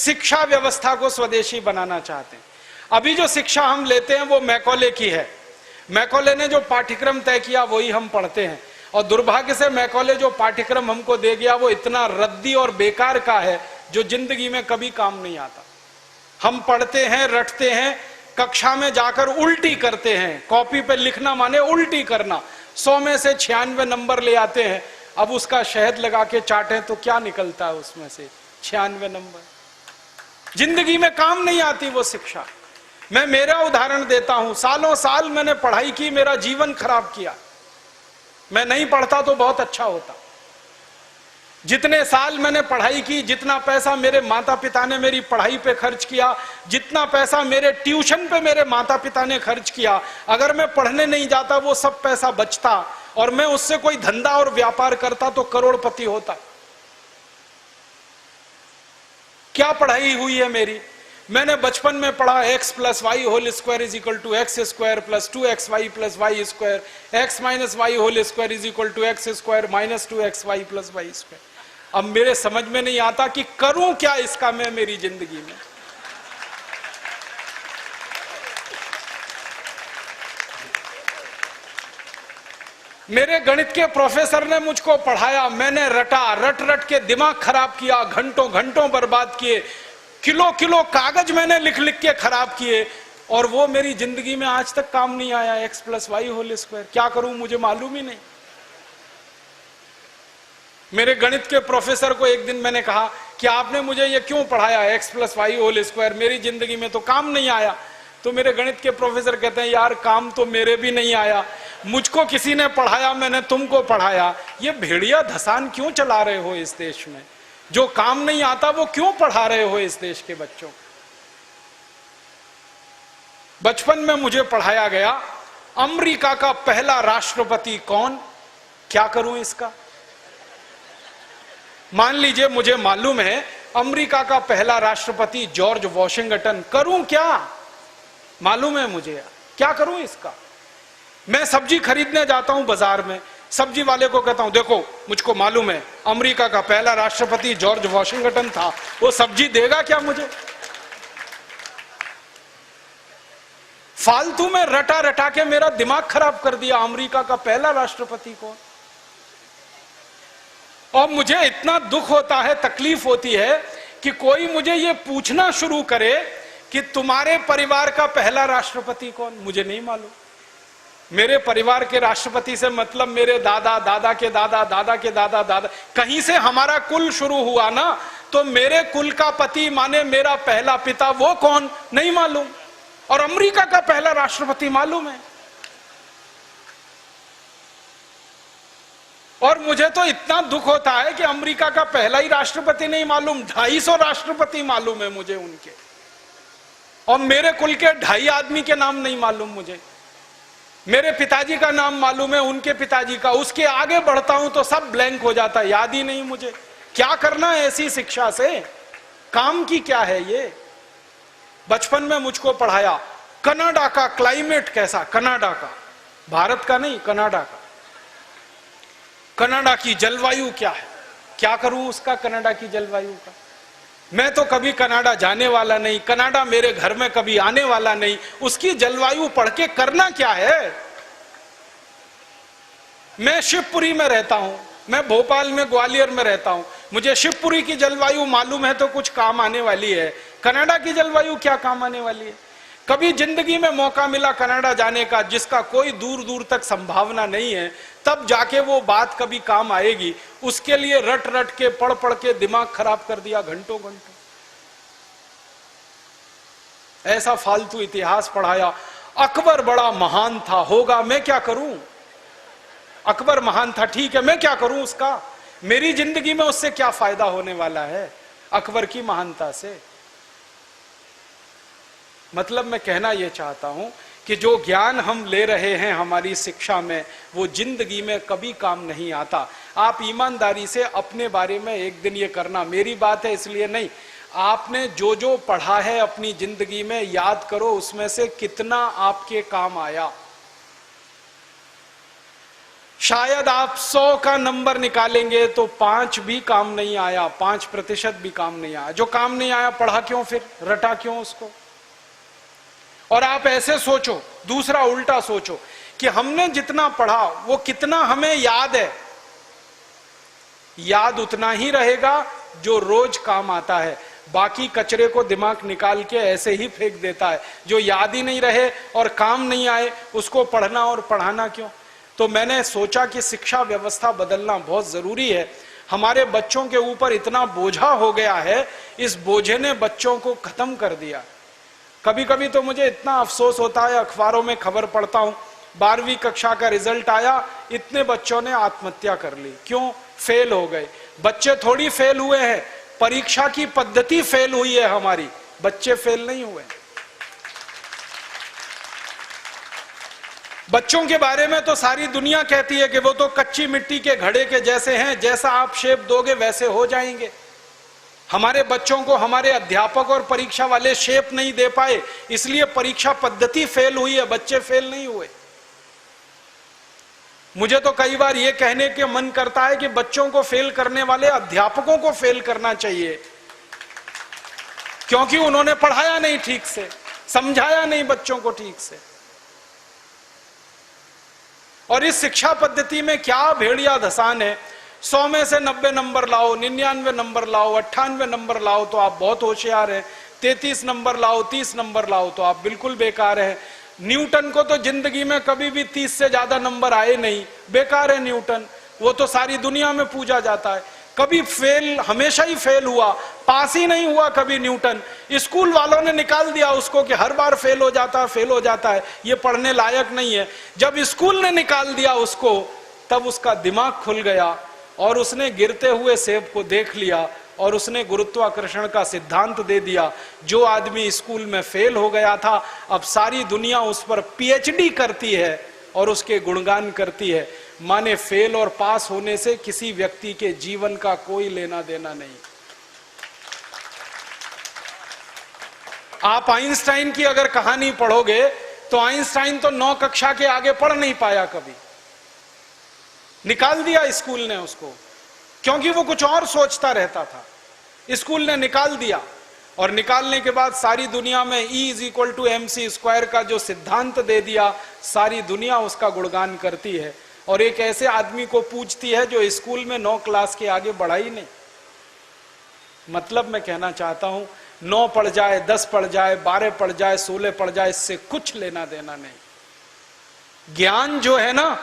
शिक्षा व्यवस्था को स्वदेशी बनाना चाहते हैं। अभी जो शिक्षा हम लेते हैं वो मैकॉले की है। मैकॉले ने जो पाठ्यक्रम तय किया वही हम पढ़ते हैं, और दुर्भाग्य से मैकॉले जो पाठ्यक्रम हमको दे गया वो इतना रद्दी और बेकार का है जो जिंदगी में कभी काम नहीं आता। हम पढ़ते हैं, रटते हैं, कक्षा में जाकर उल्टी करते हैं। कॉपी पे लिखना माने उल्टी करना। 100 में से 96 नंबर ले आते हैं। अब उसका शहद लगा के चाटें तो क्या निकलता है उसमें से? 96 नंबर। जिंदगी में काम नहीं आती वो शिक्षा। मैं मेरा उदाहरण देता हूं, सालों साल मैंने पढ़ाई की, मेरा जीवन खराब किया। मैं नहीं पढ़ता तो बहुत अच्छा होता। जितने साल मैंने पढ़ाई की, जितना पैसा मेरे माता पिता ने मेरी पढ़ाई पे खर्च किया, जितना पैसा मेरे ट्यूशन पे मेरे माता पिता ने खर्च किया, अगर मैं पढ़ने नहीं जाता वो सब पैसा बचता और मैं उससे कोई धंधा और व्यापार करता तो करोड़पति होता। क्या पढ़ाई हुई है मेरी? मैंने बचपन में पढ़ा x + y whole square is equal to x square plus 2xy plus y square, x minus y whole square is equal to x square minus 2xy plus y square. अब मेरे समझ में नहीं आता कि करूं क्या इसका मैं मेरी जिंदगी में। मेरे गणित के प्रोफेसर ने मुझको पढ़ाया, मैंने रटा, रट रट के दिमाग खराब किया, घंटों घंटों बर्बाद किए, किलो किलो कागज मैंने लिख लिख के खराब किए, और वो मेरी जिंदगी में आज तक काम नहीं आया। x + y होल स्क्वायर क्या करूं मुझे मालूम ही नहीं। मेरे गणित के प्रोफेसर को एक दिन मैंने कहा कि आपने मुझे ये क्यों पढ़ाया x + y होल स्क्वायर, मेरी जिंदगी में तो काम नहीं आया। तो मेरे गणित के प्रोफेसर कहते हैं, यार काम तो मेरे भी नहीं आया, मुझको किसी ने पढ़ाया, मैंने तुमको पढ़ाया। ये भेड़िया धसान क्यों चला रहे हो इस देश में? जो काम नहीं आता वो क्यों पढ़ा रहे हो इस देश के बच्चों? बचपन में मुझे पढ़ाया गया अमेरिका का पहला राष्ट्रपति कौन, क्या करूं इसका? मान लीजिए मुझे मालूम है अमेरिका का पहला राष्ट्रपति जॉर्ज वॉशिंगटन, करूं क्या? मालूम है मुझे, क्या करूं इसका? मैं सब्जी खरीदने जाता हूं बाजार में, सब्जी वाले को कहता हूं देखो मुझको मालूम है अमेरिका का पहला राष्ट्रपति जॉर्ज वॉशिंगटन था, वो सब्जी देगा क्या मुझे? फालतू में रटा रटा के मेरा दिमाग खराब कर दिया। अमेरिका का पहला राष्ट्रपति कौन? और मुझे इतना दुख होता है, तकलीफ होती है कि कोई मुझे ये पूछना शुरू करे कि तुम्हारे परिवार का पहला राष्ट्रपति कौन? मुझे नहीं मालूम। मेरे परिवार के राष्ट्रपति से मतलब मेरे दादा, दादा के दादा, दादा के दादा, दादा, कहीं से हमारा कुल शुरू हुआ ना, तो मेरे कुल का पति माने मेरा पहला पिता, वो कौन नहीं मालूम। और अमेरिका का पहला राष्ट्रपति मालूम है। और मुझे तो इतना दुख होता है कि अमेरिका का पहला ही राष्ट्रपति नहीं मालूम, 250 राष्ट्रपति मालूम है मुझे उनके, और मेरे कुल के 2.5 आदमी के नाम नहीं मालूम मुझे। मेरे पिताजी का नाम मालूम है, उनके पिताजी का, उसके आगे बढ़ता हूं तो सब ब्लैंक हो जाता है, याद ही नहीं मुझे। क्या करना है ऐसी शिक्षा से? काम की क्या है ये? बचपन में मुझको पढ़ाया कनाडा का क्लाइमेट कैसा, कनाडा का, भारत का नहीं, कनाडा का। कनाडा की जलवायु क्या है, क्या करूं उसका कनाडा की जलवायु का? मैं तो कभी कनाडा जाने वाला नहीं, कनाडा मेरे घर में कभी आने वाला नहीं, उसकी जलवायु पढ़ के करना क्या है? मैं शिवपुरी में रहता हूं, मैं भोपाल में, ग्वालियर में रहता हूं, मुझे शिवपुरी की जलवायु मालूम है तो कुछ काम आने वाली है, कनाडा की जलवायु क्या काम आने वाली है? कभी जिंदगी में मौका मिला कनाडा जाने का, जिसका कोई दूर दूर तक संभावना नहीं है, तब जाके वो बात कभी काम आएगी। उसके लिए रट रट के, पढ़ पढ़ के दिमाग खराब कर दिया घंटों घंटों। ऐसा फालतू इतिहास पढ़ाया। अकबर बड़ा महान था, होगा, मैं क्या करूं? अकबर महान था, ठीक है, मैं क्या करूं उसका? मेरी जिंदगी में उससे क्या फायदा होने वाला है अकबर की महानता से? मतलब मैं कहना यह चाहता हूं कि जो ज्ञान हम ले रहे हैं हमारी शिक्षा में, वो जिंदगी में कभी काम नहीं आता। आप ईमानदारी से अपने बारे में एक दिन ये करना, मेरी बात है इसलिए नहीं, आपने जो जो पढ़ा है अपनी जिंदगी में याद करो, उसमें से कितना आपके काम आया। शायद आप 100 का नंबर निकालेंगे तो 5 भी काम नहीं आया, 5% भी काम नहीं आया। जो काम नहीं आया पढ़ा क्यों, फिर रटा क्यों उसको? और आप ऐसे सोचो, दूसरा उल्टा सोचो कि हमने जितना पढ़ा वो कितना हमें याद है। याद उतना ही रहेगा जो रोज काम आता है, बाकी कचरे को दिमाग निकाल के ऐसे ही फेंक देता है। जो याद ही नहीं रहे और काम नहीं आए उसको पढ़ना और पढ़ाना क्यों? तो मैंने सोचा कि शिक्षा व्यवस्था बदलना बहुत जरूरी है। हमारे बच्चों के ऊपर इतना बोझा हो गया है, इस बोझे ने बच्चों को खत्म कर दिया। कभी कभी तो मुझे इतना अफसोस होता है, अखबारों में खबर पढ़ता हूं 12वीं कक्षा का रिजल्ट आया, इतने बच्चों ने आत्महत्या कर ली। क्यों? फेल हो गए। बच्चे थोड़ी फेल हुए हैं, परीक्षा की पद्धति फेल हुई है हमारी, बच्चे फेल नहीं हुए। बच्चों के बारे में तो सारी दुनिया कहती है कि वो तो कच्ची मिट्टी के घड़े के जैसे हैं, जैसा आप शेप दोगे वैसे हो जाएंगे। हमारे बच्चों को हमारे अध्यापक और परीक्षा वाले शेप नहीं दे पाए, इसलिए परीक्षा पद्धति फेल हुई है, बच्चे फेल नहीं हुए। मुझे तो कई बार यह कहने के मन करता है कि बच्चों को फेल करने वाले अध्यापकों को फेल करना चाहिए, क्योंकि उन्होंने पढ़ाया नहीं ठीक से, समझाया नहीं बच्चों को ठीक से। और इस शिक्षा पद्धति में क्या भेड़िया धसान है। 100 में से 90 नंबर लाओ, 99 नंबर लाओ, 98 नंबर लाओ तो आप बहुत होशियार हैं, 33 नंबर लाओ, 30 नंबर लाओ तो आप बिल्कुल बेकार हैं। न्यूटन को तो जिंदगी में कभी भी 30 से ज्यादा नंबर आए नहीं, बेकार है न्यूटन, वो तो सारी दुनिया में पूजा जाता है। कभी फेल, हमेशा ही फेल हुआ, पास ही नहीं हुआ कभी न्यूटन। स्कूल वालों ने निकाल दिया उसको कि हर बार फेल हो जाता है, फेल हो जाता है, ये पढ़ने लायक नहीं है। जब स्कूल ने निकाल दिया उसको, तब उसका दिमाग खुल गया और उसने गिरते हुए सेब को देख लिया और उसने गुरुत्वाकर्षण का सिद्धांत दे दिया। जो आदमी स्कूल में फेल हो गया था, अब सारी दुनिया उस पर पीएचडी करती है और उसके गुणगान करती है। माने फेल और पास होने से किसी व्यक्ति के जीवन का कोई लेना देना नहीं। आप आइंस्टाइन की अगर कहानी पढ़ोगे तो आइंस्टाइन तो 9 कक्षा के आगे पढ़ नहीं पाया कभी, निकाल दिया स्कूल ने उसको, क्योंकि वो कुछ और सोचता रहता था। स्कूल ने निकाल दिया और निकालने के बाद सारी दुनिया में E=mc² का जो सिद्धांत दे दिया, सारी दुनिया उसका गुणगान करती है और एक ऐसे आदमी को पूछती है जो स्कूल में 9 क्लास के आगे बढ़ा ही नहीं। मतलब मैं कहना चाहता हूं, 9 पढ़ जाए, 10 पढ़ जाए, 12 पढ़ जाए, 16 पढ़ जाए, इससे कुछ लेना देना नहीं। ज्ञान जो है ना,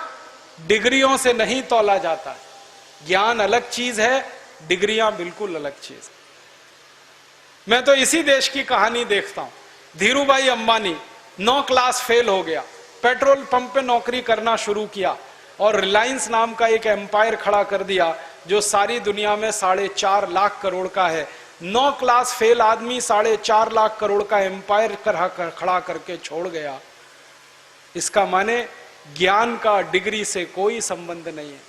डिग्रियों से नहीं तौला जाता। ज्ञान अलग चीज है, डिग्रियां बिल्कुल अलग चीज। मैं तो इसी देश की कहानी देखता हूं। धीरूभाई अंबानी 9 क्लास फेल हो गया, पेट्रोल पंप पे नौकरी करना शुरू किया और रिलायंस नाम का एक एम्पायर खड़ा कर दिया जो सारी दुनिया में 4.5 लाख करोड़ का है। 9 क्लास फेल आदमी 4.5 लाख करोड़ का एम्पायर खड़ा करके छोड़ गया। इसका माने ज्ञान का डिग्री से कोई संबंध नहीं है।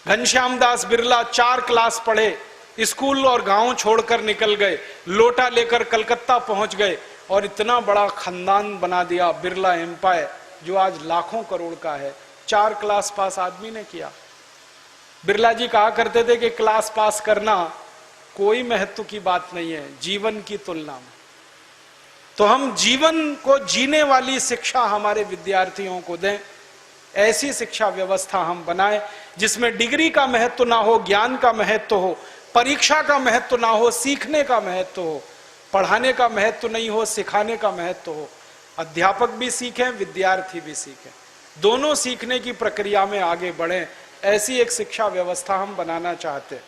घनश्याम दास बिरला 4 क्लास पढ़े, स्कूल और गांव छोड़कर निकल गए, लोटा लेकर कलकत्ता पहुंच गए और इतना बड़ा खानदान बना दिया, बिरला एम्पायर, जो आज लाखों करोड़ का है। 4 क्लास पास आदमी ने किया। बिरला जी कहा करते थे कि क्लास पास करना कोई महत्व की बात नहीं है जीवन की तुलना में। तो हम जीवन को जीने वाली शिक्षा हमारे विद्यार्थियों को दें, ऐसी शिक्षा व्यवस्था हम बनाएं जिसमें डिग्री का महत्व ना हो, ज्ञान का महत्व हो, परीक्षा का महत्व ना हो, सीखने का महत्व हो। पढ़ाने का महत्व नहीं हो, सिखाने का महत्व हो। अध्यापक भी सीखें, विद्यार्थी भी सीखें, दोनों सीखने की प्रक्रिया में आगे बढ़ें। ऐसी एक शिक्षा व्यवस्था हम बनाना चाहते हैं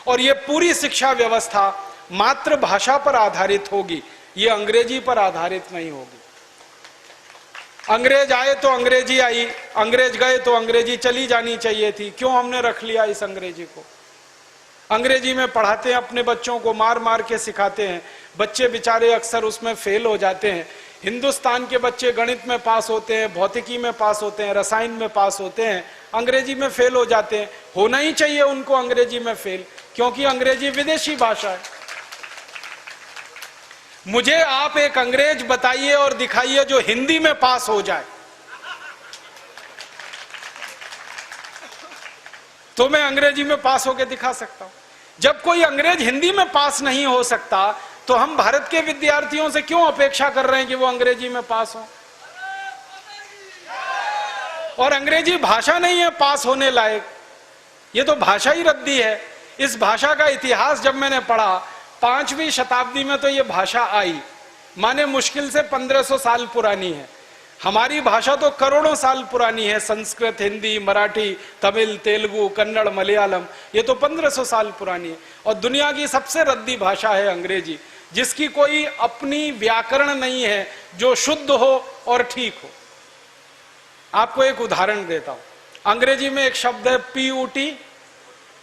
और ये पूरी शिक्षा व्यवस्था मातृभाषा पर आधारित होगी, ये अंग्रेजी पर आधारित नहीं होगी। अंग्रेज आए तो अंग्रेजी आई, अंग्रेज गए तो अंग्रेजी चली जानी चाहिए थी। क्यों हमने रख लिया इस अंग्रेजी को? अंग्रेजी में पढ़ाते हैं अपने बच्चों को, मार मार के सिखाते हैं, बच्चे बेचारे अक्सर उसमें फेल हो जाते हैं। हिंदुस्तान के बच्चे गणित में पास होते हैं, भौतिकी में पास होते हैं, रसायन में पास होते हैं, अंग्रेजी में फेल हो जाते हैं। होना ही चाहिए उनको अंग्रेजी में फेल, क्योंकि अंग्रेजी विदेशी भाषा है। मुझे आप एक अंग्रेज बताइए और दिखाइए जो हिंदी में पास हो जाए। तो मैं अंग्रेजी में पास होकर दिखा सकता हूं। जब कोई अंग्रेज हिंदी में पास नहीं हो सकता तो हम भारत के विद्यार्थियों से क्यों अपेक्षा कर रहे हैं कि वो अंग्रेजी में पास हो? और अंग्रेजी भाषा नहीं है पास होने लायक, ये तो भाषा ही रद्दी है। इस भाषा का इतिहास जब मैंने पढ़ा, 5वीं शताब्दी में तो ये भाषा आई, माने मुश्किल से 1500 साल पुरानी है। हमारी भाषा तो करोड़ों साल पुरानी है, संस्कृत, हिंदी, मराठी, तमिल, तेलुगु, कन्नड़, मलयालम, ये तो 1500 साल पुरानी है। और दुनिया की सबसे रद्दी भाषा है अंग्रेजी, जिसकी कोई अपनी व्याकरण नहीं है जो शुद्ध हो और ठीक हो। आपको एक उदाहरण देता हूं। अंग्रेजी में एक शब्द है PUT,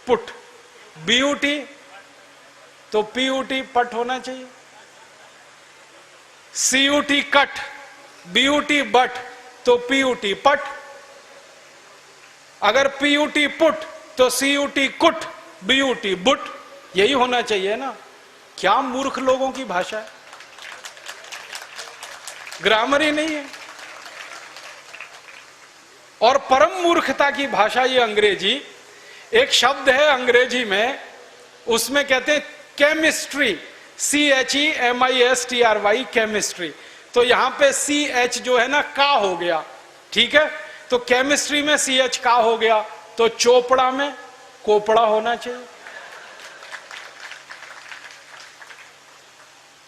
पुट, BUT, तो PUT पट होना चाहिए। CUT कट, BUT बट, तो PUT पट। अगर PUT पुट तो CUT कुट, BUT बुट, यही होना चाहिए ना। क्या मूर्ख लोगों की भाषा है, ग्रामर ही नहीं है। और परम मूर्खता की भाषा ये अंग्रेजी। एक शब्द है अंग्रेजी में, उसमें कहते हैं केमिस्ट्री, CHEMISTRY, केमिस्ट्री। तो यहां पे CH जो है ना का हो गया, ठीक है। तो केमिस्ट्री में CH का हो गया, तो चोपड़ा में कोपड़ा होना चाहिए।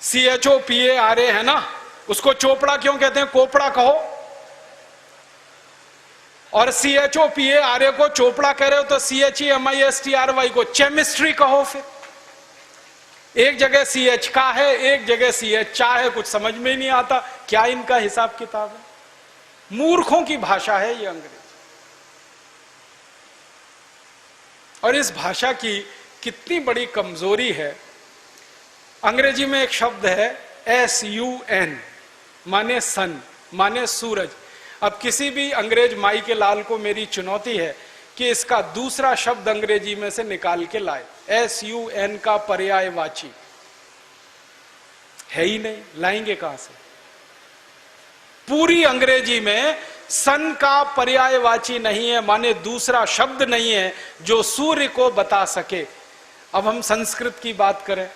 CHOPARA है ना, उसको चोपड़ा क्यों कहते हैं, कोपड़ा कहो। और CHOPARA को चोपड़ा कह रहे हो तो CHEMISTRY को केमिस्ट्री कहो। फिर एक जगह CH का है, एक जगह CH चा है, कुछ समझ में ही नहीं आता क्या इनका हिसाब किताब है। मूर्खों की भाषा है ये अंग्रेजी। और इस भाषा की कितनी बड़ी कमजोरी है। अंग्रेजी में एक शब्द है SUN, माने सन, माने सूरज। अब किसी भी अंग्रेज माई के लाल को मेरी चुनौती है कि इसका दूसरा शब्द अंग्रेजी में से निकाल के लाए। SUN का पर्यायवाची है ही नहीं, लाएंगे कहां से? पूरी अंग्रेजी में सन का पर्यायवाची नहीं है, माने दूसरा शब्द नहीं है जो सूर्य को बता सके। अब हम संस्कृत की बात करें,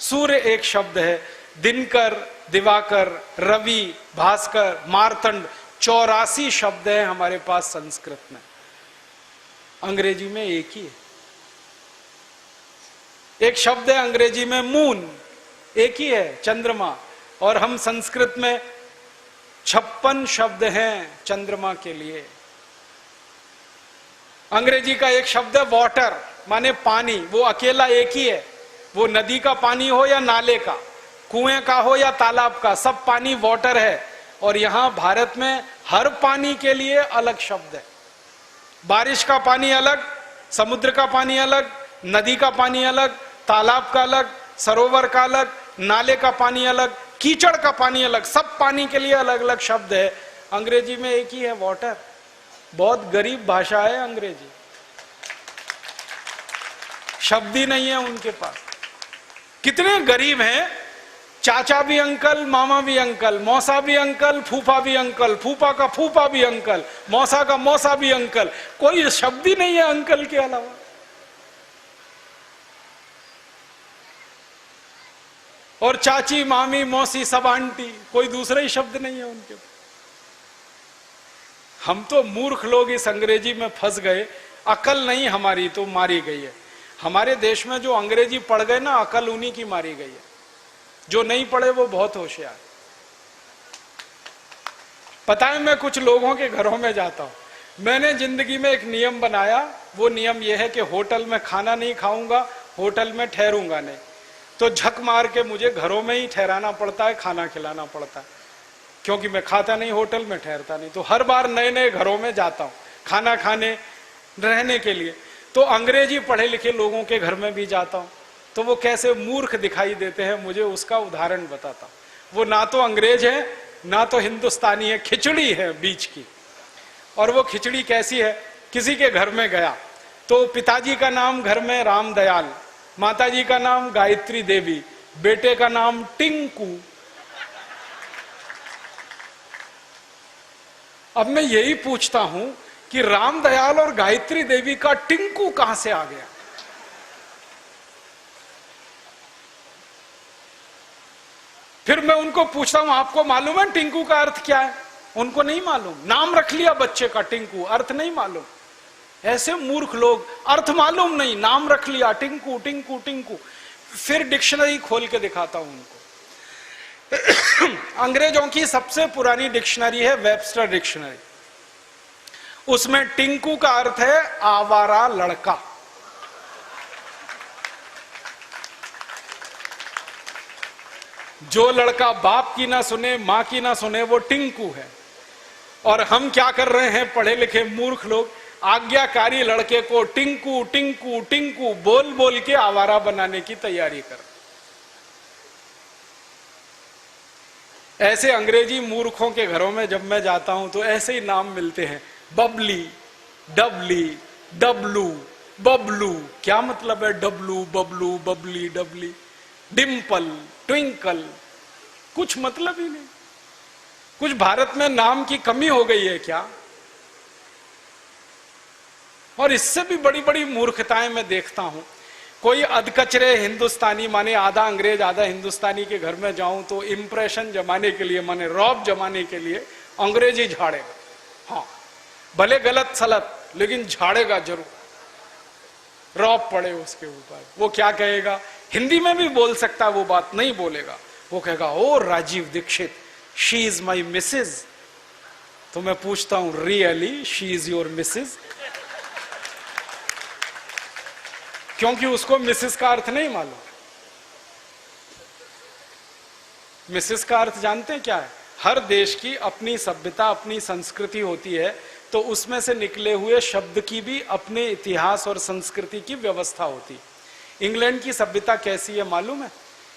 सूर्य एक शब्द है, दिनकर, दिवाकर, रवि, भास्कर, मार्तंड, 84 शब्द हैं हमारे पास संस्कृत में। अंग्रेजी में एक ही है। एक शब्द है अंग्रेजी में मून, एक ही है, चंद्रमा। और हम संस्कृत में 56 शब्द हैं चंद्रमा के लिए। अंग्रेजी का एक शब्द है वाटर, माने पानी, वो अकेला एक ही है। वो नदी का पानी हो या नाले का, कुएं का हो या तालाब का, सब पानी वाटर है। और यहां भारत में हर पानी के लिए अलग शब्द है। बारिश का पानी अलग, समुद्र का पानी अलग, नदी का पानी अलग, तालाब का अलग, सरोवर का अलग, नाले का पानी अलग, कीचड़ का पानी अलग, सब पानी के लिए अलग अलग शब्द है। अंग्रेजी में एक ही है, वाटर। बहुत गरीब भाषा है अंग्रेजी, शब्द ही नहीं है उनके पास। कितने गरीब हैं, चाचा भी अंकल, मामा भी अंकल, मौसा भी अंकल, फूफा भी अंकल, फूफा का फूफा भी अंकल, मौसा का मौसा भी अंकल, कोई शब्द ही नहीं है अंकल के अलावा। और चाची, मामी, मौसी, सब आंटी, कोई दूसरा ही शब्द नहीं है उनके। हम तो मूर्ख लोग इस अंग्रेजी में फंस गए। अकल नहीं हमारी तो मारी गई है। हमारे देश में जो अंग्रेजी पढ़ गए ना, अकल उन्हीं की मारी गई है। जो नहीं पढ़े वो बहुत होशियार। पता है, मैं कुछ लोगों के घरों में जाता हूं। मैंने जिंदगी में एक नियम बनाया, वो नियम यह है कि होटल में खाना नहीं खाऊंगा, होटल में ठहरूंगा नहीं। तो झक मार के मुझे घरों में ही ठहराना पड़ता है, खाना खिलाना पड़ता है, क्योंकि मैं खाता नहीं, होटल में ठहरता नहीं। तो हर बार नए नए घरों में जाता हूं खाना खाने, रहने के लिए। तो अंग्रेजी पढ़े लिखे लोगों के घर में भी जाता हूं, तो वो कैसे मूर्ख दिखाई देते हैं मुझे उसका उदाहरण बताता हूं। वो ना तो अंग्रेज है ना तो हिंदुस्तानी है, खिचड़ी है बीच की। और वो खिचड़ी कैसी है, किसी के घर में गया तो पिताजी का नाम घर में रामदयाल, माताजी का नाम गायत्री देवी, बेटे का नाम टिंकू। अब मैं यही पूछता हूं कि रामदयाल और गायत्री देवी का टिंकू कहां से आ गया। फिर मैं उनको पूछता हूं आपको मालूम है टिंकू का अर्थ क्या है? उनको नहीं मालूम। नाम रख लिया बच्चे का टिंकू, अर्थ नहीं मालूम। ऐसे मूर्ख लोग, अर्थ मालूम नहीं, नाम रख लिया टिंकू टिंकू टिंकू। फिर डिक्शनरी खोल के दिखाता हूं उनको। अंग्रेजों की सबसे पुरानी डिक्शनरी है वेबस्टर डिक्शनरी। उसमें टिंकू का अर्थ है आवारा लड़का। जो लड़का बाप की ना सुने, मां की ना सुने, वो टिंकू है। और हम क्या कर रहे हैं पढ़े लिखे मूर्ख लोग, आज्ञाकारी लड़के को टिंकू टिंकू टिंकू बोल बोल के आवारा बनाने की तैयारी कर। ऐसे अंग्रेजी मूर्खों के घरों में जब मैं जाता हूं तो ऐसे ही नाम मिलते हैं, बबली, डबली, डबलू, बबलू। क्या मतलब है डबलू, बबलू, बबली, डबली? डिम्पल, ट्विंकल, कुछ मतलब ही नहीं। कुछ भारत में नाम की कमी हो गई है क्या? और इससे भी बड़ी बड़ी मूर्खताएं मैं देखता हूं। कोई अधकचरे हिंदुस्तानी, माने आधा अंग्रेज आधा हिंदुस्तानी के घर में जाऊं तो इंप्रेशन जमाने के लिए, माने रौब जमाने के लिए अंग्रेजी झाड़ेगा। हाँ, भले गलत सलत, लेकिन झाड़ेगा जरूर, रौब पड़े उसके ऊपर। वो क्या कहेगा? हिंदी में भी बोल सकता है, वो बात नहीं बोलेगा। वो कहेगा oh Rajiv Dixit, she is my Mrs. तो मैं पूछता हूं really she is your Mrs? क्योंकि उसको मिसेस का अर्थ नहीं मालूम। मिसेस का अर्थ जानते हैं क्या है? हर देश की अपनी सभ्यता, अपनी संस्कृति होती है, तो उसमें से निकले हुए शब्द की भी अपने इतिहास और संस्कृति की व्यवस्था होती। इंग्लैंड की सभ्यता कैसी है मालूम है?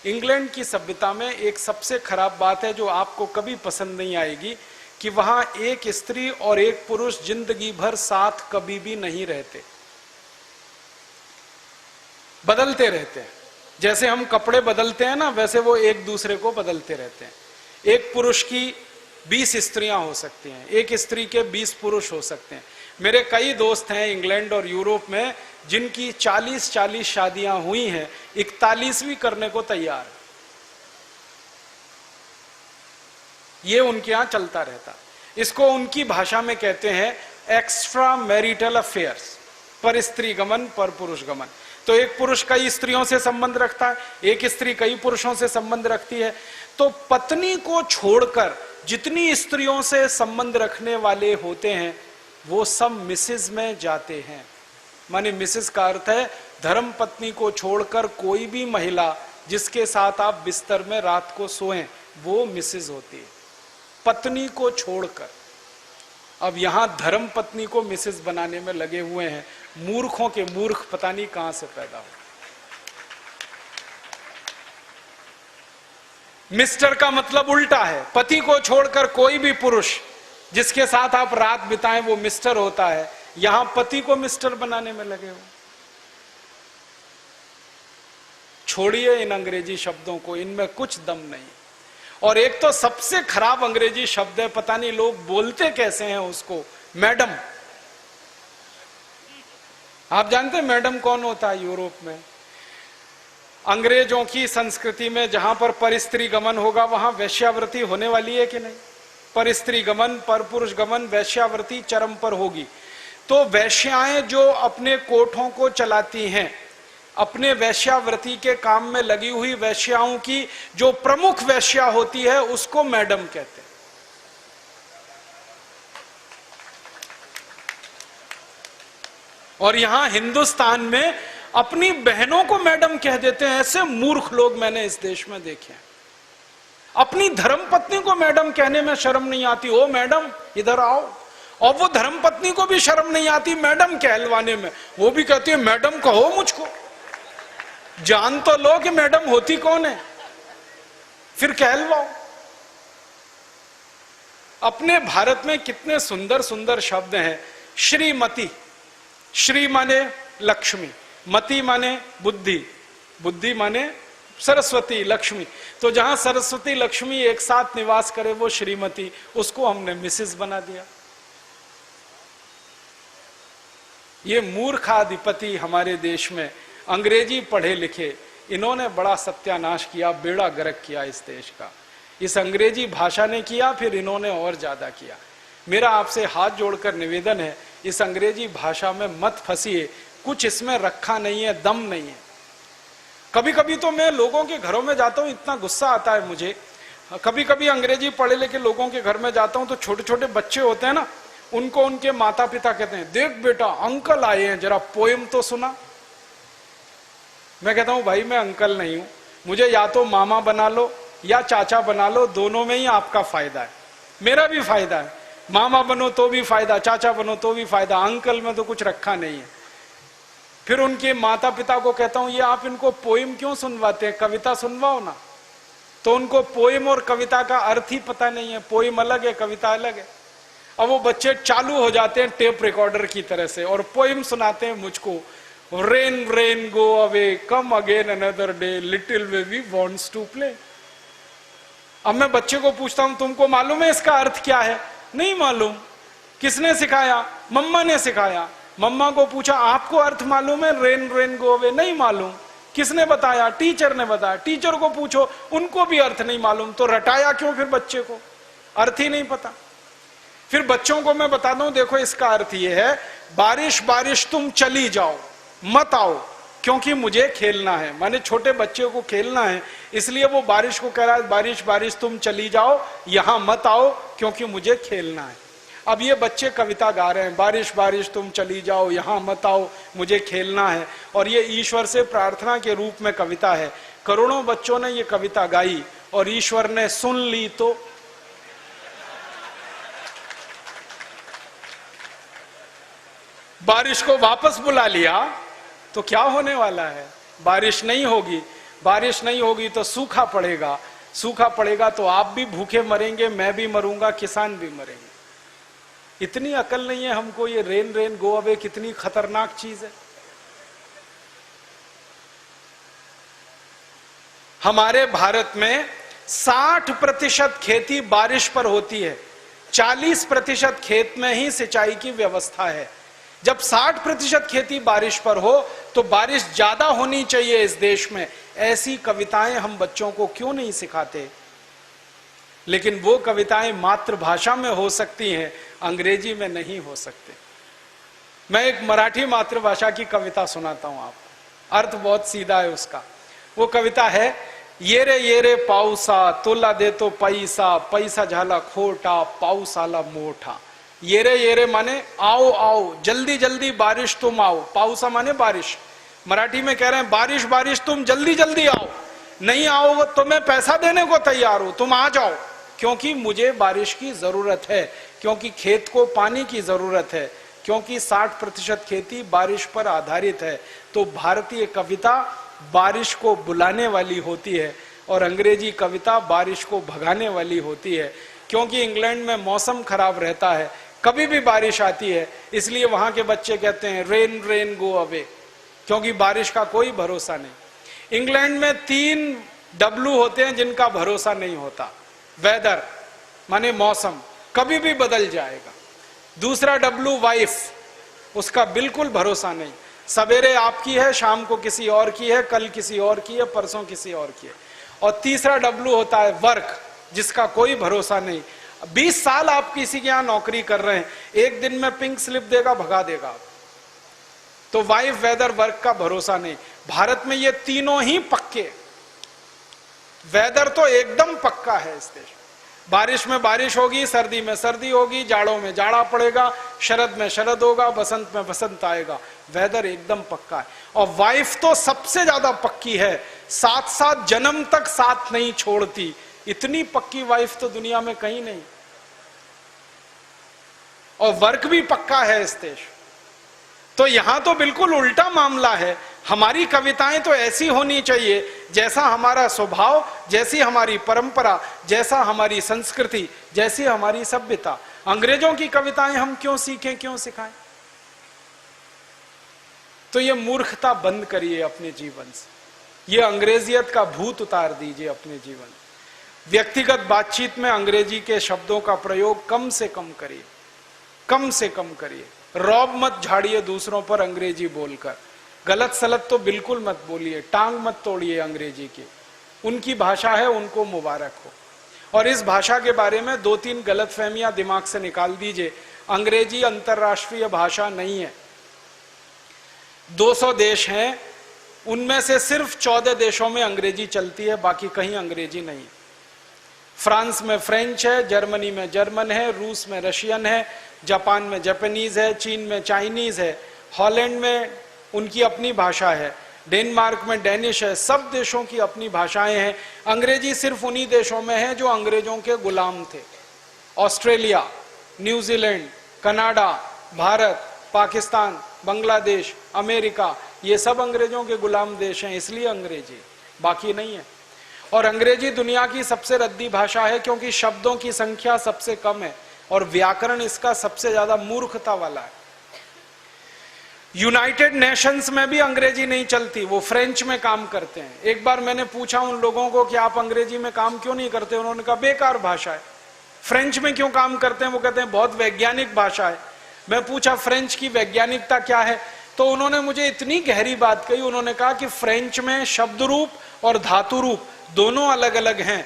इंग्लैंड की सभ्यता में एक सबसे खराब बात है जो आपको कभी पसंद नहीं आएगी, कि वहां एक स्त्री और एक पुरुष जिंदगी भर साथ कभी भी नहीं रहते, बदलते रहते हैं। जैसे हम कपड़े बदलते हैं ना, वैसे वो एक दूसरे को बदलते रहते हैं। एक पुरुष की 20 स्त्रियां हो सकती हैं, एक स्त्री के 20 पुरुष हो सकते हैं। मेरे कई दोस्त हैं इंग्लैंड और यूरोप में जिनकी 40-40 शादियां हुई हैं, 41वीं करने को तैयार है। ये उनके यहां चलता रहता। इसको उनकी भाषा में कहते हैं एक्स्ट्रा मैरिटल अफेयर्स, पर स्त्री गमन पर पुरुष गमन। तो एक पुरुष कई स्त्रियों से संबंध रखता है, एक स्त्री कई पुरुषों से संबंध रखती है। तो पत्नी को छोड़कर जितनी स्त्रियों से संबंध रखने वाले होते हैं वो सब मिसेज में जाते हैं। माने मिसेज का अर्थ है धर्म पत्नी को छोड़कर कोई भी महिला जिसके साथ आप बिस्तर में रात को सोएं, वो मिसेज होती है, पत्नी को छोड़कर। अब यहां धर्म पत्नी को मिसेज बनाने में लगे हुए हैं। मूर्खों के मूर्ख पता नहीं कहां से पैदा हो। मिस्टर का मतलब उल्टा है, पति को छोड़कर कोई भी पुरुष जिसके साथ आप रात बिताएं वो मिस्टर होता है। यहां पति को मिस्टर बनाने में लगे हो। छोड़िए इन अंग्रेजी शब्दों को, इनमें कुछ दम नहीं। और एक तो सबसे खराब अंग्रेजी शब्द है, पता नहीं लोग बोलते कैसे हैं उसको, मैडम। आप जानते हैं मैडम कौन होता है यूरोप में? अंग्रेजों की संस्कृति में जहां पर परस्त्री गमन होगा वहां वैश्यावृत्ति होने वाली है कि नहीं? परस्त्री गमन, पर पुरुष गमन, वैश्यावृत्ति चरम पर होगी। तो वैश्याएं जो अपने कोठों को चलाती हैं, अपने वैश्यावृत्ति के काम में लगी हुई वैश्याओं की जो प्रमुख वैश्या होती है उसको मैडम कहते हैं। और यहां हिंदुस्तान में अपनी बहनों को मैडम कह देते हैं। ऐसे मूर्ख लोग मैंने इस देश में देखे हैं। अपनी धर्मपत्नी को मैडम कहने में शर्म नहीं आती, ओ मैडम इधर आओ। और वो धर्मपत्नी को भी शर्म नहीं आती मैडम कहलवाने में, वो भी कहती है मैडम कहो मुझको। जान तो लो कि मैडम होती कौन है, फिर कहलवाओ। अपने भारत में कितने सुंदर सुंदर शब्द हैं। श्रीमती, श्री माने लक्ष्मी, मति माने बुद्धि, बुद्धि माने सरस्वती, लक्ष्मी। तो जहां सरस्वती लक्ष्मी एक साथ निवास करे वो श्रीमती, उसको हमने मिसेस बना दिया। ये मूर्खाधिपति हमारे देश में अंग्रेजी पढ़े लिखे, इन्होंने बड़ा सत्यानाश किया, बेड़ा गर्क किया इस देश का। इस अंग्रेजी भाषा ने किया, फिर इन्होंने और ज्यादा किया। मेरा आपसे हाथ जोड़कर निवेदन है, इस अंग्रेजी भाषा में मत फंसिए, कुछ इसमें रखा नहीं है, दम नहीं है। कभी कभी तो मैं लोगों के घरों में जाता हूं, इतना गुस्सा आता है मुझे। कभी कभी अंग्रेजी पढ़े लिखे लोगों के घर में जाता हूं तो छोटे छोटे बच्चे होते हैं ना, उनको उनके माता पिता कहते हैं, देख बेटा अंकल आए हैं, जरा पोएम तो सुना। मैं कहता हूं भाई मैं अंकल नहीं हूं, मुझे या तो मामा बना लो या चाचा बना लो, दोनों में ही आपका फायदा है, मेरा भी फायदा है। मामा बनो तो भी फायदा, चाचा बनो तो भी फायदा, अंकल में तो कुछ रखा नहीं है। फिर उनके माता पिता को कहता हूं, ये आप इनको पोएम क्यों सुनवाते हैं, कविता सुनवाओ ना। तो उनको पोएम और कविता का अर्थ ही पता नहीं है, पोएम अलग है, कविता अलग है। अब वो बच्चे चालू हो जाते हैं टेप रिकॉर्डर की तरह से और पोएम सुनाते हैं मुझको, rain rain go away come again another day little baby wants to play. अब मैं बच्चे को पूछता हूं, तुमको मालूम है इसका अर्थ क्या है? नहीं मालूम। किसने सिखाया? मम्मा ने सिखाया। मम्मा को पूछा, आपको अर्थ मालूम है रेन रेन गो अवे? नहीं मालूम। किसने बताया? टीचर ने बताया। टीचर को पूछो, उनको भी अर्थ नहीं मालूम। तो रटाया क्यों फिर बच्चे को? अर्थ ही नहीं पता। फिर बच्चों को मैं बताता हूं, देखो इसका अर्थ ये है, बारिश बारिश तुम चली जाओ, मत आओ क्योंकि मुझे खेलना है। माने छोटे बच्चे को खेलना है, इसलिए वो बारिश को कह रहा है, बारिश बारिश तुम चली जाओ, यहां मत आओ क्योंकि मुझे खेलना है। अब ये बच्चे कविता गा रहे हैं, बारिश बारिश तुम चली जाओ, यहां मत आओ, मुझे खेलना है, और ये ईश्वर से प्रार्थना के रूप में कविता है। करोड़ों बच्चों ने ये कविता गाई और ईश्वर ने सुन ली तो बारिश को वापस बुला लिया। तो क्या होने वाला है? बारिश नहीं होगी। बारिश नहीं होगी तो सूखा पड़ेगा। सूखा पड़ेगा तो आप भी भूखे मरेंगे, मैं भी मरूंगा, किसान भी मरेंगे। इतनी अकल नहीं है हमको, ये रेन रेन गो अवे कितनी खतरनाक चीज है। हमारे भारत में 60% खेती बारिश पर होती है, 40% खेत में ही सिंचाई की व्यवस्था है। जब 60% खेती बारिश पर हो तो बारिश ज्यादा होनी चाहिए इस देश में। ऐसी कविताएं हम बच्चों को क्यों नहीं सिखाते? लेकिन वो कविताएं मातृभाषा में हो सकती हैं, अंग्रेजी में नहीं हो सकते। मैं एक मराठी मातृभाषा की कविता सुनाता हूं आपको, अर्थ बहुत सीधा है उसका। वो कविता है, ये रे पाऊसा तुला देतो पैसा, पैसा झाला खोटा, पाऊस आला मोठा। ये रे माने आओ आओ, जल्दी जल्दी बारिश तुम आओ। पाऊसा माने बारिश। मराठी में कह रहे हैं, बारिश बारिश तुम जल्दी जल्दी आओ, नहीं आओ तो मैं पैसा देने को तैयार हूं, तुम आ जाओ, क्योंकि मुझे बारिश की जरूरत है, क्योंकि खेत को पानी की जरूरत है, क्योंकि 60% खेती बारिश पर आधारित है। तो भारतीय कविता बारिश को बुलाने वाली होती है और अंग्रेजी कविता बारिश को भगाने वाली होती है। क्योंकि इंग्लैंड में मौसम खराब रहता है, कभी भी बारिश आती है, इसलिए वहां के बच्चे कहते हैं रेन रेन गो अवे, क्योंकि बारिश का कोई भरोसा नहीं। इंग्लैंड में 3 W होते हैं जिनका भरोसा नहीं होता। वेदर माने मौसम, कभी भी बदल जाएगा। दूसरा W वाइफ, उसका बिल्कुल भरोसा नहीं, सवेरे आपकी है, शाम को किसी और की है, कल किसी और की है, परसों किसी और की है। और तीसरा W होता है वर्क, जिसका कोई भरोसा नहीं। 20 साल आप किसी के यहां नौकरी कर रहे हैं, एक दिन में पिंक स्लिप देगा, भगा देगा। तो वाइफ, वेदर, वर्क का भरोसा नहीं। भारत में ये तीनों ही पक्के। वेदर तो एकदम पक्का है इस देश। बारिश में बारिश होगी, सर्दी में सर्दी होगी, जाड़ों में जाड़ा पड़ेगा, शरद में शरद होगा, बसंत में बसंत आएगा। वेदर एकदम पक्का है। और वाइफ तो सबसे ज्यादा पक्की है, 7 जन्म तक साथ नहीं छोड़ती। इतनी पक्की वाइफ तो दुनिया में कहीं नहीं। और वर्क भी पक्का है इस देश। तो यहां तो बिल्कुल उल्टा मामला है। हमारी कविताएं तो ऐसी होनी चाहिए जैसा हमारा स्वभाव, जैसी हमारी परंपरा, जैसा हमारी संस्कृति, जैसी हमारी सभ्यता। अंग्रेजों की कविताएं हम क्यों सीखें, क्यों सिखाएं? तो ये मूर्खता बंद करिए अपने जीवन से। ये अंग्रेजियत का भूत उतार दीजिए अपने जीवन। व्यक्तिगत बातचीत में अंग्रेजी के शब्दों का प्रयोग कम से कम करिए, कम से कम करिए। रौब मत झाड़िए दूसरों पर अंग्रेजी बोलकर, गलत सलत तो बिल्कुल मत बोलिए, टांग मत तोड़िए अंग्रेजी की, उनकी भाषा है, उनको मुबारक हो। और इस भाषा के बारे में 2-3 गलतफहमियां दिमाग से निकाल दीजिए। अंग्रेजी अंतर्राष्ट्रीय भाषा नहीं है। 200 देश हैं, उनमें से सिर्फ 14 देशों में अंग्रेजी चलती है, बाकी कहीं अंग्रेजी नहीं। फ्रांस में फ्रेंच है, जर्मनी में जर्मन है, रूस में रशियन है, जापान में जापानीज है, चीन में चाइनीज है, हॉलैंड में उनकी अपनी भाषा है, डेनमार्क में डेनिश है। सब देशों की अपनी भाषाएं हैं। अंग्रेजी सिर्फ उन्हीं देशों में है जो अंग्रेजों के गुलाम थे। Australia, New Zealand, Canada, Bharat, Pakistan, Bangladesh, America, ये सब अंग्रेजों के गुलाम देश हैं, इसलिए अंग्रेजी, बाकी नहीं है। और अंग्रेजी दुनिया की सबसे रद्दी भाषा है क्योंकि शब्दों की संख्या सबसे कम है और व्याकरण इसका सबसे ज्यादा मूर्खता वाला है। यूनाइटेड नेशंस में भी अंग्रेजी नहीं चलती, वो फ्रेंच में काम करते हैं। एक बार मैंने पूछा उन लोगों को कि आप अंग्रेजी में काम क्यों नहीं करते, उन्होंने कहा बेकार भाषा है। फ्रेंच में क्यों काम करते हैं, वो कहते हैं बहुत वैज्ञानिक भाषा है। मैं पूछा फ्रेंच की वैज्ञानिकता क्या है, तो उन्होंने मुझे इतनी गहरी बात कही। उन्होंने कहा कि फ्रेंच में शब्द रूप और धातु रूप दोनों अलग अलग हैं।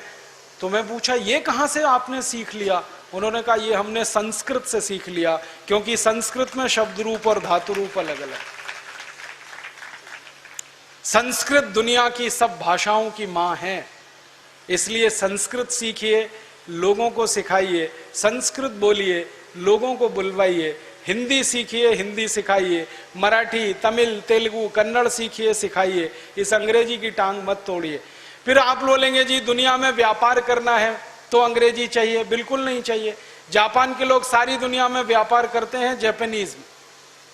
तो मैं पूछा ये कहां से आपने सीख लिया, उन्होंने कहा ये हमने संस्कृत से सीख लिया, क्योंकि संस्कृत में शब्द रूप और धातु रूप अलग अलग। संस्कृत दुनिया की सब भाषाओं की मां है, इसलिए संस्कृत सीखिए, लोगों को सिखाइए, संस्कृत बोलिए, लोगों को बुलवाइए। हिंदी सीखिए, हिंदी सिखाइए, मराठी, तमिल, तेलुगु, कन्नड़ सीखिए, सिखाइए। इस अंग्रेजी की टांग मत तोड़िए। फिर आप बोलेंगे जी दुनिया में व्यापार करना है तो अंग्रेजी चाहिए, बिल्कुल नहीं चाहिए। जापान के लोग सारी दुनिया में व्यापार करते हैं जापानीज में,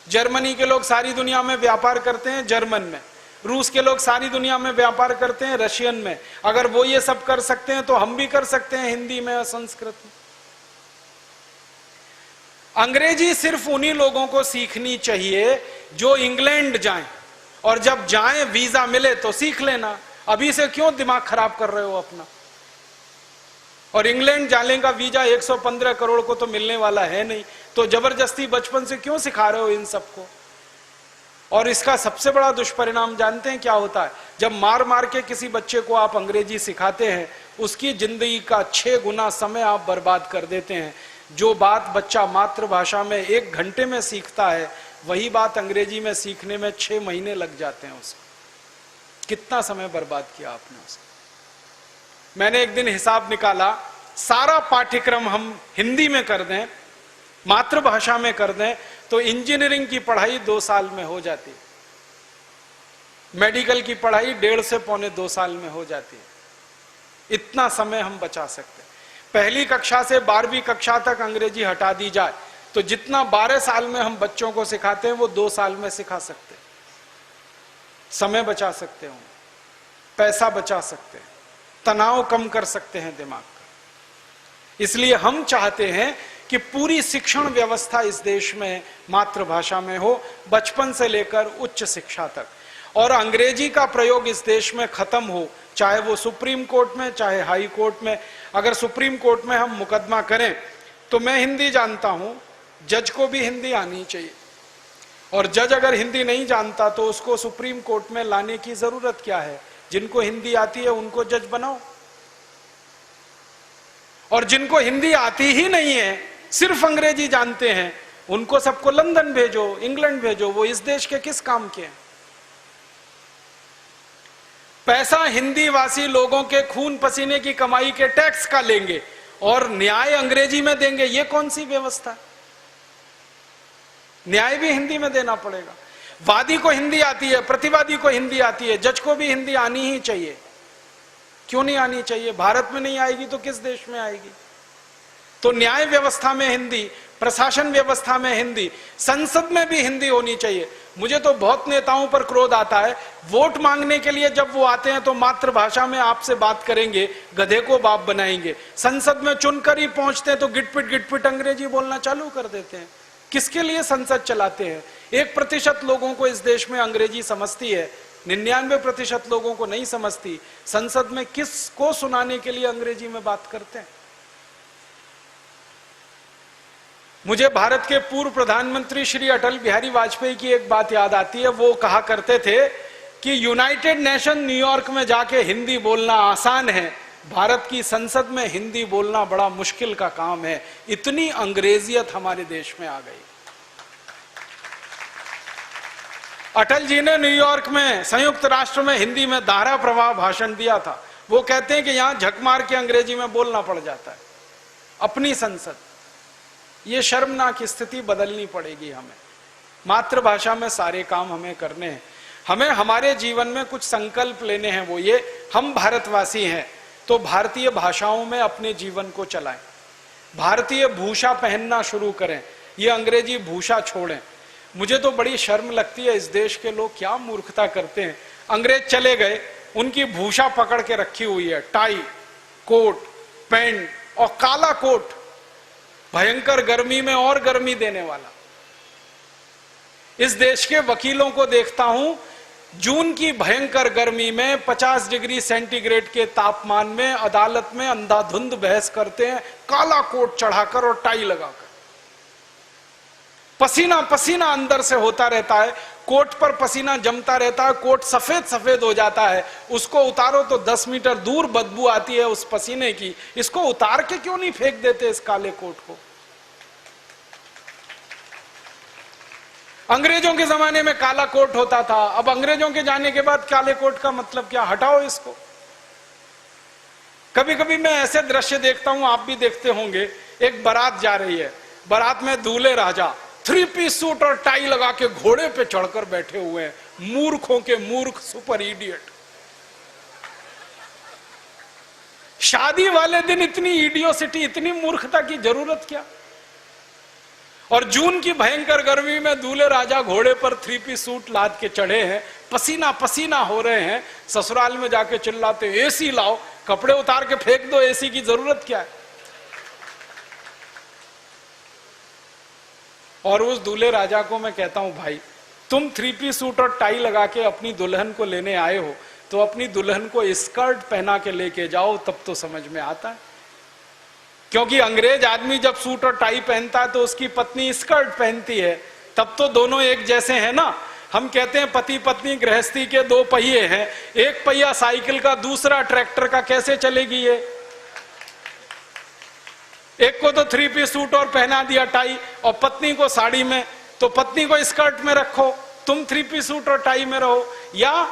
जर्मनी के लोग सारी दुनिया में व्यापार करते हैं जर्मन में, रूस के लोग सारी दुनिया में व्यापार करते हैं रशियन में। अगर वो ये सब कर सकते हैं तो हम भी कर सकते हैं हिंदी में और संस्कृत में। अंग्रेजी सिर्फ उन्हीं लोगों को सीखनी चाहिए जो इंग्लैंड जाएं, और जब जाएं वीजा मिले तो सीख लेना। अभी से क्यों दिमाग खराब कर रहे हो अपना। और इंग्लैंड जाने का वीजा 115 करोड़ को तो मिलने वाला है नहीं, तो जबरदस्ती बचपन से क्यों सिखा रहे हो इन सबको। और इसका सबसे बड़ा दुष्परिणाम जानते हैं क्या होता है, जब मार मार के किसी बच्चे को आप अंग्रेजी सिखाते हैं, उसकी जिंदगी का 6 गुना समय आप बर्बाद कर देते हैं। जो बात बच्चा मातृभाषा में 1 घंटे में सीखता है, वही बात अंग्रेजी में सीखने में 6 महीने लग जाते हैं उसको। कितना समय बर्बाद किया आपने उसका। मैंने एक दिन हिसाब निकाला, सारा पाठ्यक्रम हम हिंदी में कर दें, मातृभाषा में कर दें, तो इंजीनियरिंग की पढ़ाई 2 साल में हो जाती है, मेडिकल की पढ़ाई 1.5 से पौने 2 साल में हो जाती है। इतना समय हम बचा सकते हैं। पहली कक्षा से 12वीं कक्षा तक अंग्रेजी हटा दी जाए तो जितना 12 साल में हम बच्चों को सिखाते हैं वो 2 साल में सिखा सकते हैं। समय बचा सकते हैं, पैसा बचा सकते हैं, तनाव कम कर सकते हैं दिमाग का। इसलिए हम चाहते हैं कि पूरी शिक्षण व्यवस्था इस देश में मातृभाषा में हो, बचपन से लेकर उच्च शिक्षा तक। और अंग्रेजी का प्रयोग इस देश में खत्म हो, चाहे वो सुप्रीम कोर्ट में, चाहे हाई कोर्ट में। अगर सुप्रीम कोर्ट में हम मुकदमा करें तो मैं हिंदी जानता हूं, जज को भी हिंदी आनी चाहिए, और जज अगर हिंदी नहीं जानता तो उसको सुप्रीम कोर्ट में लाने की जरूरत क्या है। जिनको हिंदी आती है उनको जज बनाओ, और जिनको हिंदी आती ही नहीं है, सिर्फ अंग्रेजी जानते हैं, उनको सबको लंदन भेजो, इंग्लैंड भेजो। वो इस देश के किस काम के हैं। पैसा हिंदी वासी लोगों के खून पसीने की कमाई के टैक्स का लेंगे और न्याय अंग्रेजी में देंगे, ये कौन सी व्यवस्था। न्याय भी हिंदी में देना पड़ेगा। वादी को हिंदी आती है, प्रतिवादी को हिंदी आती है, जज को भी हिंदी आनी ही चाहिए। क्यों नहीं आनी चाहिए। भारत में नहीं आएगी तो किस देश में आएगी। तो न्याय व्यवस्था में हिंदी, प्रशासन व्यवस्था में हिंदी, संसद में भी हिंदी होनी चाहिए। मुझे तो बहुत नेताओं पर क्रोध आता है, वोट मांगने के लिए जब वो आते हैं तो मातृभाषा में आपसे बात करेंगे, गधे को बाप बनाएंगे। संसद में चुनकर ही पहुंचते हैं तो गिटपिट अंग्रेजी बोलना चालू कर देते हैं। किसके लिए संसद चलाते हैं। 1% लोगों को इस देश में अंग्रेजी समझती है, 99% लोगों को नहीं समझती। संसद में किसको सुनाने के लिए अंग्रेजी में बात करते हैं। मुझे भारत के पूर्व प्रधानमंत्री श्री अटल बिहारी वाजपेयी की एक बात याद आती है। वो कहा करते थे कि यूनाइटेड नेशन न्यूयॉर्क में जाके हिंदी बोलना आसान है, भारत की संसद में हिंदी बोलना बड़ा मुश्किल का काम है। इतनी अंग्रेजियत हमारे देश में आ गई। अटल जी ने न्यूयॉर्क में संयुक्त राष्ट्र में हिंदी में धारा प्रवाह भाषण दिया था। वो कहते हैं कि यहां झक मार के अंग्रेजी में बोलना पड़ जाता है अपनी संसद। ये शर्मनाक स्थिति बदलनी पड़ेगी हमें। मातृभाषा में सारे काम हमें करने हैं। हमें हमारे जीवन में कुछ संकल्प लेने हैं। वो ये, हम भारतवासी हैं तो भारतीय भाषाओं में अपने जीवन को चलाएं, भारतीय भूषा पहनना शुरू करें, ये अंग्रेजी भूषा छोड़ें। मुझे तो बड़ी शर्म लगती है, इस देश के लोग क्या मूर्खता करते हैं। अंग्रेज चले गए, उनकी भूषा पकड़ के रखी हुई है, टाई, कोट, पैंट और काला कोट, भयंकर गर्मी में और गर्मी देने वाला। इस देश के वकीलों को देखता हूं, जून की भयंकर गर्मी में 50 डिग्री सेंटीग्रेड के तापमान में अदालत में अंधाधुंध बहस करते हैं, काला कोट चढ़ाकर और टाई लगाकर। पसीना पसीना अंदर से होता रहता है, कोट पर पसीना जमता रहता है, कोट सफेद सफेद हो जाता है। उसको उतारो तो 10 मीटर दूर बदबू आती है उस पसीने की। इसको उतार के क्यों नहीं फेंक देते इस काले कोट को? अंग्रेजों के जमाने में काला कोट होता था, अब अंग्रेजों के जाने के बाद काले कोट का मतलब क्या? हटाओ इसको। कभी कभी मैं ऐसे दृश्य देखता हूं, आप भी देखते होंगे। एक बारात जा रही है, बारात में दूल्हे राजा 3 पीस सूट और टाई लगा के घोड़े पे चढ़कर बैठे हुए हैं। मूर्खों के मूर्ख, सुपर इडियट। शादी वाले दिन इतनी इडियोसिटी, इतनी मूर्खता की जरूरत क्या? और जून की भयंकर गर्मी में दूल्हे राजा घोड़े पर 3 पीस सूट लाद के चढ़े हैं, पसीना पसीना हो रहे हैं। ससुराल में जाके चिल्लाते, एसी लाओ, कपड़े उतार के फेंक दो, एसी की जरूरत क्या है? और उस दूल्हे राजा को मैं कहता हूं, भाई तुम 3 पीस सूट और टाई लगा के अपनी दुल्हन को लेने आए हो, तो अपनी दुल्हन को स्कर्ट पहना के लेके जाओ, तब तो समझ में आता है। क्योंकि अंग्रेज आदमी जब सूट और टाई पहनता है तो उसकी पत्नी स्कर्ट पहनती है, तब तो दोनों एक जैसे हैं ना। हम कहते हैं पति पत्नी गृहस्थी के 2 पहिए हैं, एक पहिया साइकिल का, दूसरा ट्रैक्टर का, कैसे चलेगी ये? एक को तो 3 पीस सूट और पहना दिया टाई, और पत्नी को साड़ी में, तो पत्नी को स्कर्ट में रखो, तुम 3 पीस सूट और टाई में रहो। या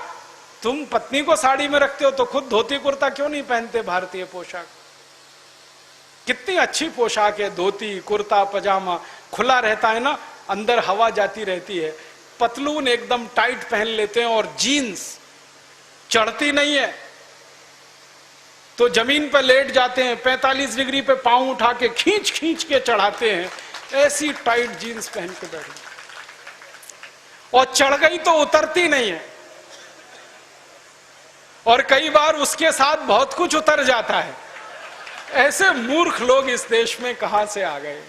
तुम पत्नी को साड़ी में रखते हो तो खुद धोती कुर्ता क्यों नहीं पहनते? भारतीय पोशाक कितनी अच्छी पोशाक है, धोती कुर्ता पजामा खुला रहता है ना, अंदर हवा जाती रहती है। पतलून एकदम टाइट पहन लेते हैं और जीन्स चढ़ती नहीं है तो जमीन पर लेट जाते हैं, 45 डिग्री पे पांव उठा के खींच खींच के चढ़ाते हैं, ऐसी टाइट जीन्स पहन के बैठे, और चढ़ गई तो उतरती नहीं है। और कई बार उसके साथ बहुत कुछ उतर जाता है। ऐसे मूर्ख लोग इस देश में कहां से आ गए?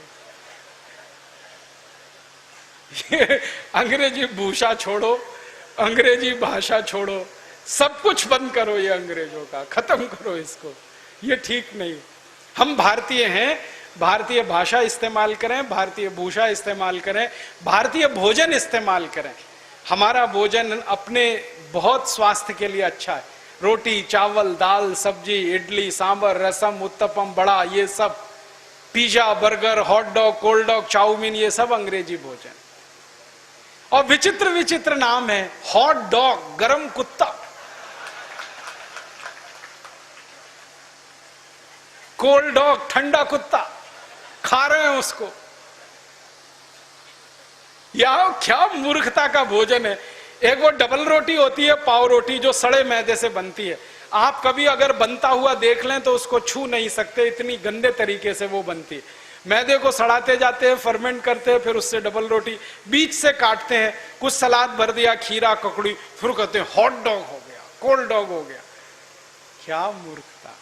ये अंग्रेजी भूषा छोड़ो, अंग्रेजी भाषा छोड़ो, सब कुछ बंद करो, ये अंग्रेजों का खत्म करो इसको। ये ठीक नहीं। हम भारतीय हैं, भारतीय भाषा इस्तेमाल करें, भारतीय भूषा इस्तेमाल करें, भारतीय भोजन इस्तेमाल करें। हमारा भोजन अपने बहुत स्वास्थ्य के लिए अच्छा है। रोटी चावल दाल सब्जी इडली सांभर रसम उत्तपम बड़ा, ये सब, pizza burger hot dog cold dog chowmein, ये सब अंग्रेजी भोजन। और विचित्र विचित्र नाम है, हॉट डॉग गरम कुत्ता, कोल्ड डॉग ठंडा कुत्ता, खा रहे हैं उसको। यह क्या मूर्खता का भोजन है। एक वो डबल रोटी होती है, पाव रोटी, जो सड़े मैदे से बनती है। आप कभी अगर बनता हुआ देख लें तो उसको छू नहीं सकते, इतनी गंदे तरीके से वो बनती है। मैदे को सड़ाते जाते हैं, फर्मेंट करते हैं, फिर उससे डबल रोटी बीच से काटते हैं, कुछ सलाद भर दिया, खीरा ककड़ी, फिर कहते हैं हॉट डॉग हो गया, कोल्ड डॉग हो गया। क्या मूर्खता।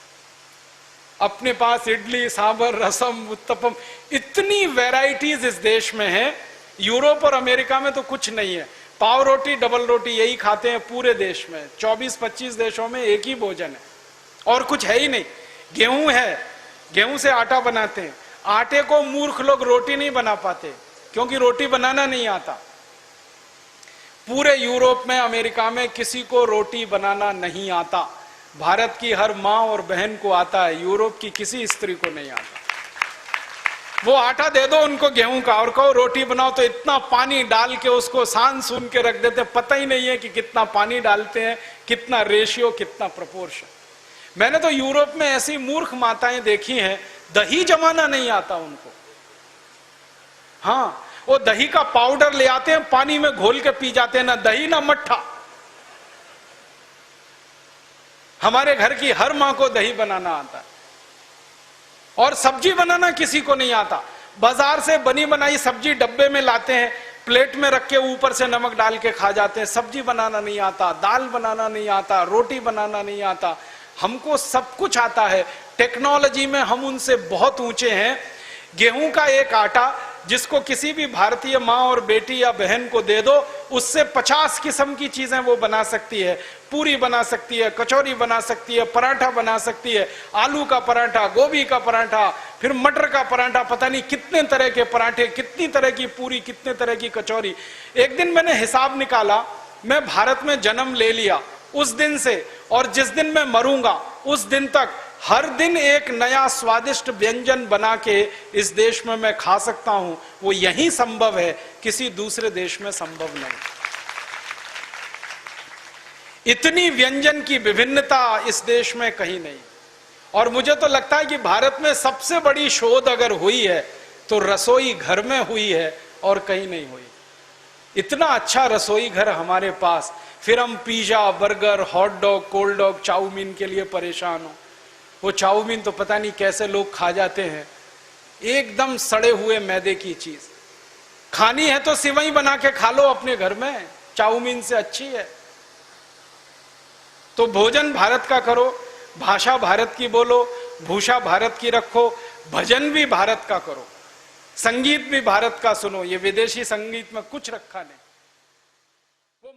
अपने पास इडली सांभर रसम उत्तपम, इतनी वैरायटीज इस देश में है। यूरोप और अमेरिका में तो कुछ नहीं है। पाव रोटी डबल रोटी यही खाते हैं पूरे देश में। 24-25 देशों में एक ही भोजन है और कुछ है ही नहीं। गेहूं है, गेहूं से आटा बनाते हैं, आटे को मूर्ख लोग रोटी नहीं बना पाते, क्योंकि रोटी बनाना नहीं आता। पूरे यूरोप में, अमेरिका में किसी को रोटी बनाना नहीं आता। भारत की हर माँ और बहन को आता है, यूरोप की किसी स्त्री को नहीं आता। वो आटा दे दो उनको गेहूं का और कहो रोटी बनाओ, तो इतना पानी डाल के उसको सान सून के रख देते, पता ही नहीं है कि कितना पानी डालते हैं, कितना रेशियो, कितना प्रोपोर्शन। मैंने तो यूरोप में ऐसी मूर्ख माताएं देखी हैं, दही जमाना नहीं आता उनको। हाँ, वो दही का पाउडर ले आते हैं, पानी में घोल के पी जाते हैं, ना दही ना मट्ठा। हमारे घर की हर मां को दही बनाना आता है, और सब्जी बनाना किसी को नहीं आता। बाजार से बनी बनाई सब्जी डब्बे में लाते हैं, प्लेट में रख के ऊपर से नमक डाल के खा जाते हैं। सब्जी बनाना नहीं आता, दाल बनाना नहीं आता, रोटी बनाना नहीं आता। हमको सब कुछ आता है। टेक्नोलॉजी में हम उनसे बहुत ऊंचे हैं। गेहूं का एक आटा जिसको किसी भी भारतीय माँ और बेटी या बहन को दे दो, उससे 50 किस्म की चीजें वो बना सकती है। पूरी बना सकती है, कचौरी बना सकती है, पराठा बना सकती है, आलू का पराठा, गोभी का पराठा, फिर मटर का पराठा, पता नहीं कितने तरह के पराठे, कितनी तरह की पूरी, कितने तरह की कचौरी। एक दिन मैंने हिसाब निकाला, मैं भारत में जन्म ले लिया उस दिन से, और जिस दिन मैं मरूंगा उस दिन तक हर दिन एक नया स्वादिष्ट व्यंजन बना के इस देश में मैं खा सकता हूं। वो यही संभव है, किसी दूसरे देश में संभव नहीं। इतनी व्यंजन की विभिन्नता इस देश में कहीं नहीं। और मुझे तो लगता है कि भारत में सबसे बड़ी शोध अगर हुई है तो रसोई घर में हुई है, और कहीं नहीं हुई। इतना अच्छा रसोई घर हमारे पास, फिर हम pizza, burger, hot dog, cold dog, chowmein के लिए परेशान हो। वो चाउमीन तो पता नहीं कैसे लोग खा जाते हैं, एकदम सड़े हुए मैदे की चीज। खानी है तो सिवई बना के खा लो अपने घर में, चाउमीन से अच्छी है। तो भोजन भारत का करो, भाषा भारत की बोलो, भूषा भारत की रखो, भजन भी भारत का करो, संगीत भी भारत का सुनो। ये विदेशी संगीत में कुछ रखा नहीं। वो